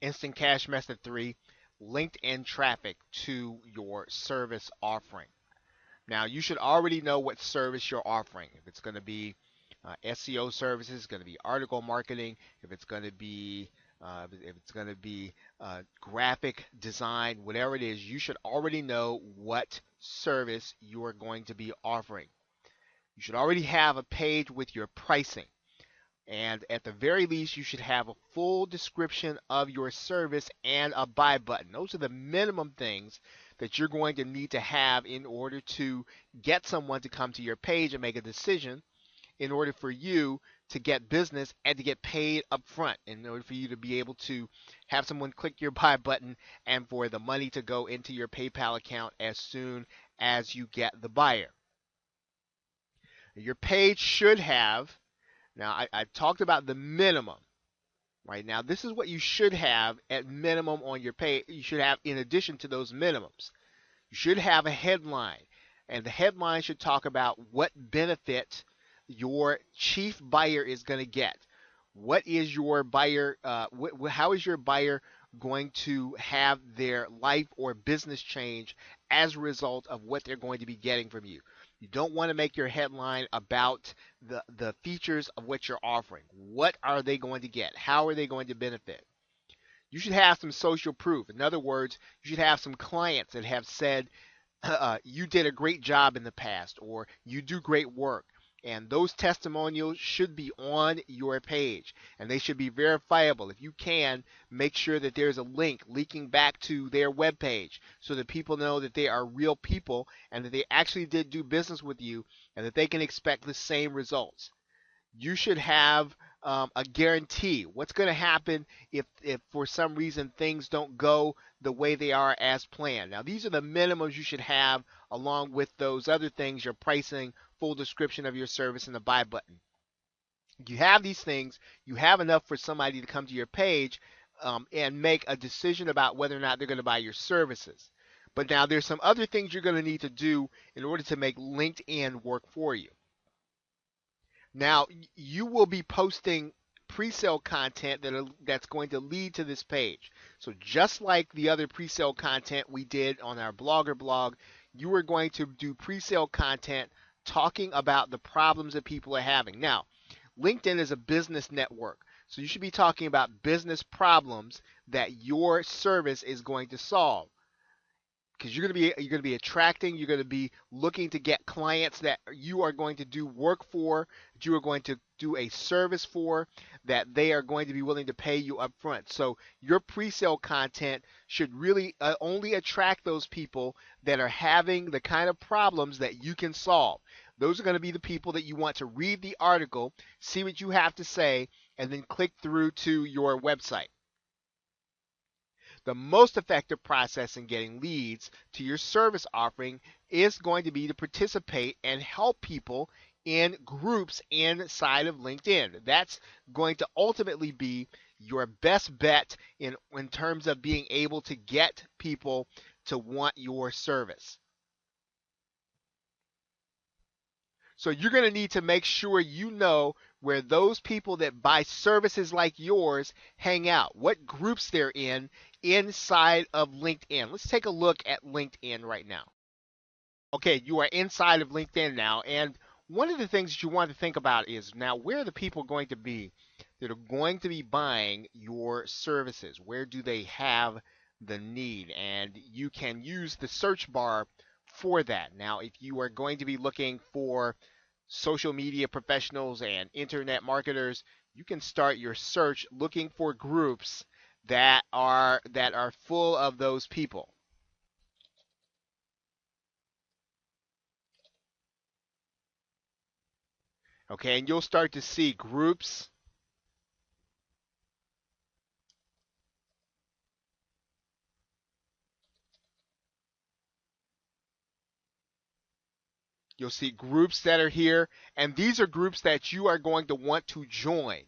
Instant Cash Method 3, LinkedIn traffic to your service offering. Now, you should already know what service you're offering. If it's going to be SEO services, it's going to be article marketing. If it's going to be graphic design, whatever it is, you should already know what service you are going to be offering. You should already have a page with your pricing. And at the very least, you should have a full description of your service and a buy button. Those are the minimum things that you're going to need to have in order to get someone to come to your page and make a decision, in order for you to get business and to get paid up front, in order for you to be able to have someone click your buy button and for the money to go into your PayPal account as soon as you get the buyer. Your page should have, now I've talked about the minimum. Right now, this is what you should have at minimum on your page. You should have, in addition to those minimums, you should have a headline. And the headline should talk about what benefit your chief buyer is going to get. What is your buyer, how is your buyer going to have their life or business change as a result of what they're going to be getting from you? You don't want to make your headline about the features of what you're offering. What are they going to get? How are they going to benefit? You should have some social proof. In other words, you should have some clients that have said, you did a great job in the past, or you do great work. And those testimonials should be on your page, and they should be verifiable. If you can, make sure that there's a link linking back to their webpage so that people know that they are real people and that they actually did do business with you and that they can expect the same results. You should have a guarantee. What's going to happen if for some reason things don't go the way they are as planned? Now, these are the minimums you should have along with those other things, your pricing, full description of your service, and the buy button. You have these things, you have enough for somebody to come to your page and make a decision about whether or not they're going to buy your services. But now there's some other things you're going to need to do in order to make LinkedIn work for you. Now, you will be posting pre-sale content that's going to lead to this page. So just like the other pre-sale content we did on our Blogger blog, you are going to do pre-sale content talking about the problems that people are having. Now, LinkedIn is a business network, so you should be talking about business problems that your service is going to solve. Because you're going to be attracting, you're going to be looking to get clients that you are going to do work for, that you are going to do a service for, that they are going to be willing to pay you up front. So your pre-sale content should really only attract those people that are having the kind of problems that you can solve. Those are going to be the people that you want to read the article, see what you have to say, and then click through to your website. The most effective process in getting leads to your service offering is going to be to participate and help people in groups inside of LinkedIn. That's going to ultimately be your best bet in terms of being able to get people to want your service. So you're going to need to make sure you know where those people that buy services like yours hang out, what groups they're in inside of LinkedIn. Let's take a look at LinkedIn right now. Okay, you are inside of LinkedIn now, and one of the things that you want to think about is now, where are the people going to be that are going to be buying your services? Where do they have the need? And you can use the search bar for that. Now, if you are going to be looking for social media professionals and internet marketers, you can start your search looking for groups that are full of those people. Okay, and you'll start to see groups. You'll see groups that are here, and these are groups that you are going to want to join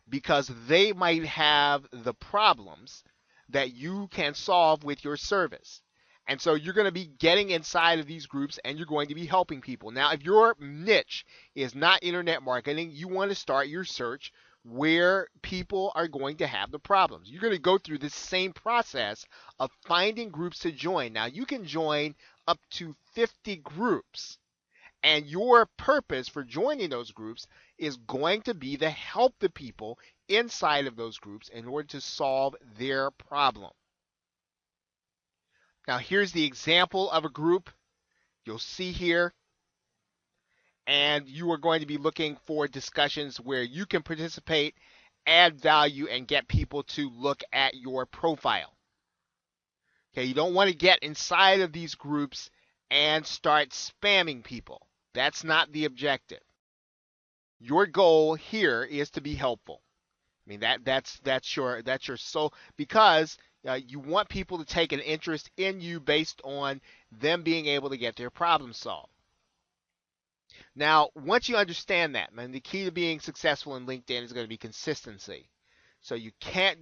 because they might have the problems that you can solve with your service. And so you're going to be getting inside of these groups and you're going to be helping people. Now, if your niche is not internet marketing, you want to start your search where people are going to have the problems. You're going to go through this same process of finding groups to join. Now, you can join up to 50 groups, and your purpose for joining those groups is going to be to help the people inside of those groups in order to solve their problem. Now, here's the example of a group you'll see here. And you are going to be looking for discussions where you can participate, add value, and get people to look at your profile. Okay, you don't want to get inside of these groups and start spamming people. That's not the objective. Your goal here is to be helpful. I mean that's your soul, because you want people to take an interest in you based on them being able to get their problem solved. Now, once you understand that, man, the key to being successful in LinkedIn is going to be consistency. So you can't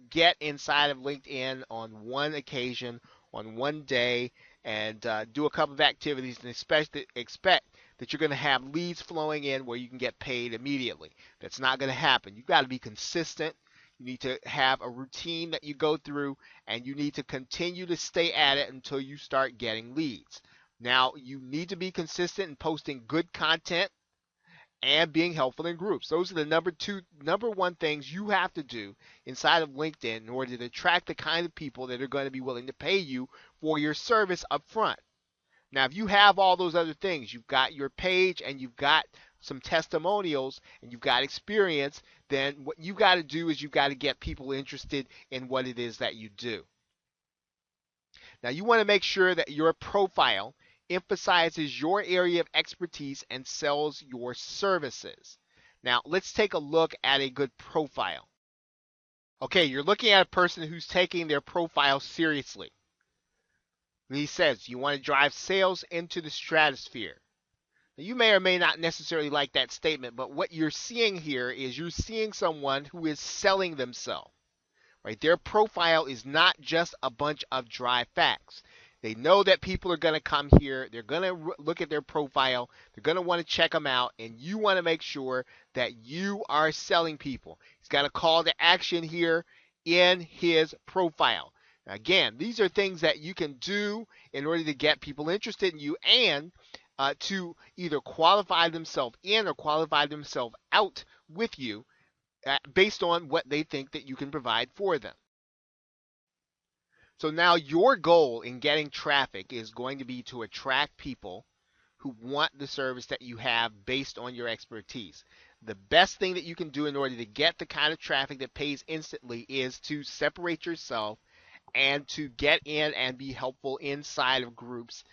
get inside of LinkedIn on one occasion, on one day, and do a couple of activities and expect that you're going to have leads flowing in where you can get paid immediately. That's not going to happen. You've got to be consistent. You need to have a routine that you go through, and you need to continue to stay at it until you start getting leads. Now, you need to be consistent in posting good content and being helpful in groups. Those are the number one things you have to do inside of LinkedIn in order to attract the kind of people that are going to be willing to pay you for your service up front. Now, if you have all those other things, you've got your page and you've got some testimonials and you've got experience, then what you've got to do is you've got to get people interested in what it is that you do. Now, you want to make sure that your profile emphasizes your area of expertise and sells your services. Now, let's take a look at a good profile. Okay, you're looking at a person who's taking their profile seriously. He says, you want to drive sales into the stratosphere. Now, you may or may not necessarily like that statement, but what you're seeing here is you're seeing someone who is selling themselves. Right? Their profile is not just a bunch of dry facts. They know that people are going to come here. They're going to look at their profile. They're going to want to check them out. And you want to make sure that you are selling people. He's got a call to action here in his profile. Now, again, these are things that you can do in order to get people interested in you and to either qualify themselves in or qualify themselves out with you based on what they think that you can provide for them. So now your goal in getting traffic is going to be to attract people who want the service that you have based on your expertise. The best thing that you can do in order to get the kind of traffic that pays instantly is to separate yourself and to get in and be helpful inside of groups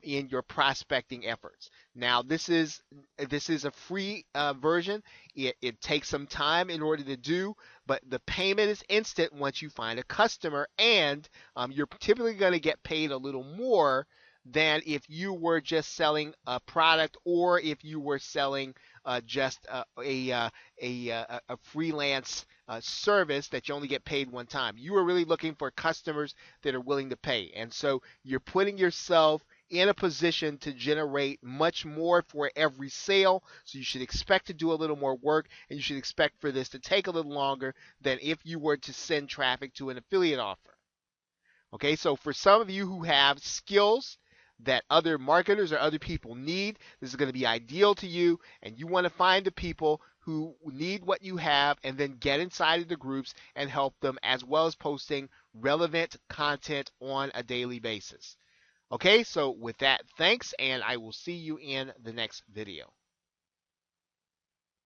in your prospecting efforts. Now, this is a free version. It takes some time in order to do, but the payment is instant once you find a customer, and you're typically going to get paid a little more than if you were just selling a product or if you were selling just a freelance service that you only get paid one time. You are really looking for customers that are willing to pay, and so you're putting yourself in a position to generate much more for every sale. So you should expect to do a little more work, and you should expect for this to take a little longer than if you were to send traffic to an affiliate offer. Okay, so for some of you who have skills that other marketers or other people need, this is going to be ideal to you, and you want to find the people who need what you have and then get inside of the groups and help them, as well as posting relevant content on a daily basis. Okay, so with that, thanks, and I will see you in the next video.